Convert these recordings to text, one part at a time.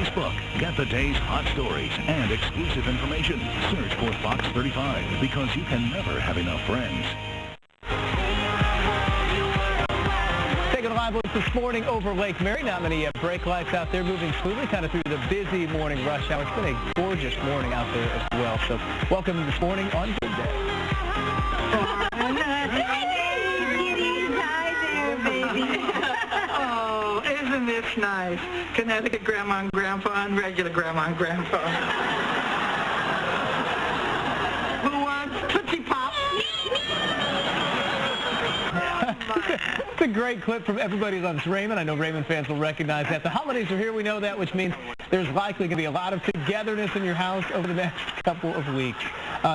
Facebook. Get the day's hot stories and exclusive information. Search for Fox 35 because you can never have enough friends. Taking a live look this morning over Lake Mary. Not many brake lights out there, moving smoothly kind of through the busy morning rush hour. It's been a gorgeous morning out there as well. So welcome this morning on Good Day. Oh, isn't this nice? Connecticut Grandma and Grandpa and regular Grandma and Grandpa. Who wants Tootsie Pop? It's a great clip from Everybody Loves Raymond. I know Raymond fans will recognize that. The holidays are here, we know that, which means there's likely going to be a lot of togetherness in your house over the next couple of weeks.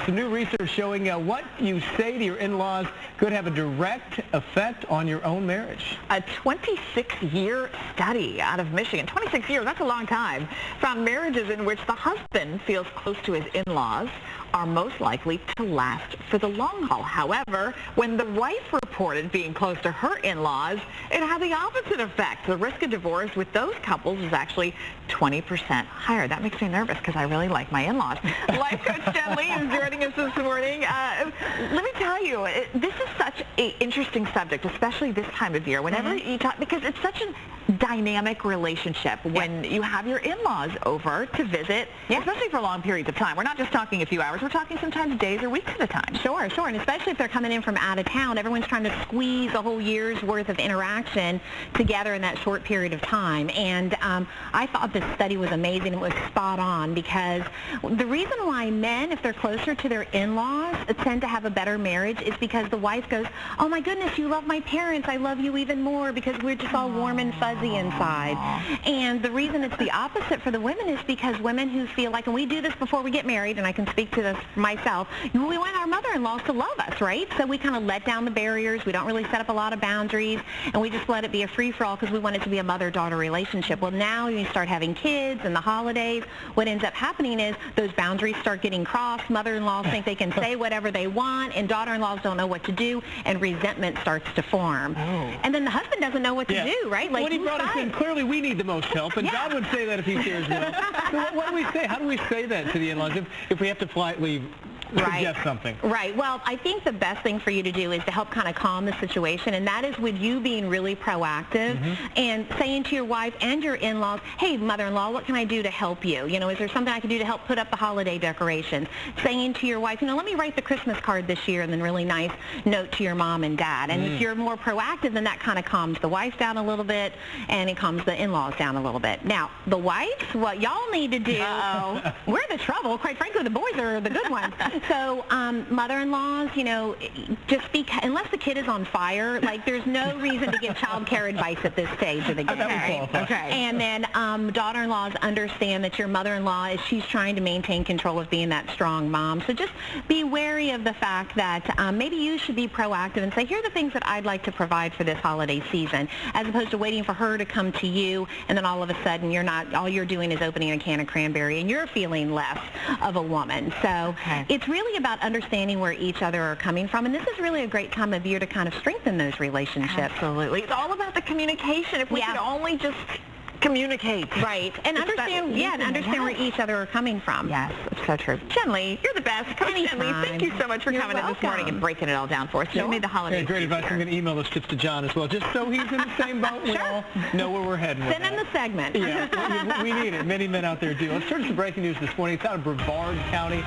Some new research showing what you say to your in-laws could have a direct effect on your own marriage. A 26-year study out of Michigan. 26 years, that's a long time. Found marriages in which the husband feels close to his in-laws are most likely to last for the long haul. However, when the wife reported being close to her in-laws, it had the opposite effect. The risk of divorce with those couples is actually 20% higher. That makes me nervous because I really like my in-laws. Life coach Jenn Lee is joining us this morning. Let me tell you, this is such an interesting subject, especially this time of year. Whenever you talk, because it's such a dynamic relationship when you have your in-laws over to visit, especially for long periods of time. We're not just talking a few hours. We're talking sometimes days or weeks at a time. Sure, and especially if they're coming in from out of town, everyone's trying to squeeze a whole year's worth of interaction together in that short period of time. And I thought this study was amazing. It was spot on because the reason why men, if they're closer to their in-laws, tend to have a better marriage is because the wife goes, oh my goodness, you love my parents. I love you even more because we're just all warm and fuzzy inside. And the reason it's the opposite for the women is because women who feel like, and we do this before we get married, and I can speak to this for myself, we want our mother-in-laws to love us, right? So we kind of let down the barriers. We don't really set up a lot of boundaries, and we just let it be a free-for-all because we want it to be a mother-daughter relationship. Well, now you start having kids and the holidays. What ends up happening is those boundaries start getting crossed. Mother-in-laws think they can say whatever they want, and daughter-in-laws don't know what to do, and resentment starts to form. And then the husband doesn't know what to do, right? Like, when he brought us in, clearly we need the most help, and John would say that if he shares with us. So what do we say? How do we say that to the in-laws if we have to politely suggest something? Right. Well, I think the best thing for you to do is to help kind of calm the situation, and that is with you being really proactive and saying to your wife and your in-laws, hey, mother-in-law, what can I do to help you? You know, is there something I can do to help put up the holiday decorations? Saying to your wife, you know, let me write the Christmas card this year, and then really nice note to your mom and dad. And if you're more proactive, then that kind of calms the wife down a little bit, and it calms the in-laws down a little bit. Now, the wives, what y'all need to do, we're the trouble. Quite frankly, the boys are the good ones. So mother-in-laws, you know, just unless the kid is on fire, like there's no reason to give child care advice at this stage of the game. And then daughter-in-laws understand that your mother-in-law is she's trying to maintain control of being that strong mom. So just be wary of the fact that maybe you should be proactive and say, here are the things that I'd like to provide for this holiday season, as opposed to waiting for her to come to you, and then all of a sudden all you're doing is opening a can of cranberry and you're feeling less of a woman. So it's really about understanding where each other are coming from, and this is really a great time of year to kind of strengthen those relationships. Absolutely. It's all about the communication. If we could only just communicate. Right. And understand where each other are coming from. Yes, it's so true. Jenn Lee, you're the best. Coach Jenn Lee, thank you so much for coming in this morning and breaking it all down for us. You made the holidays great advice. I'm going to email those tips to John as well, just so he's in the same boat. We all know where we're heading with Send him the segment. Yeah, we need it. Many men out there do. Let's turn to some breaking news this morning. It's out of Brevard County.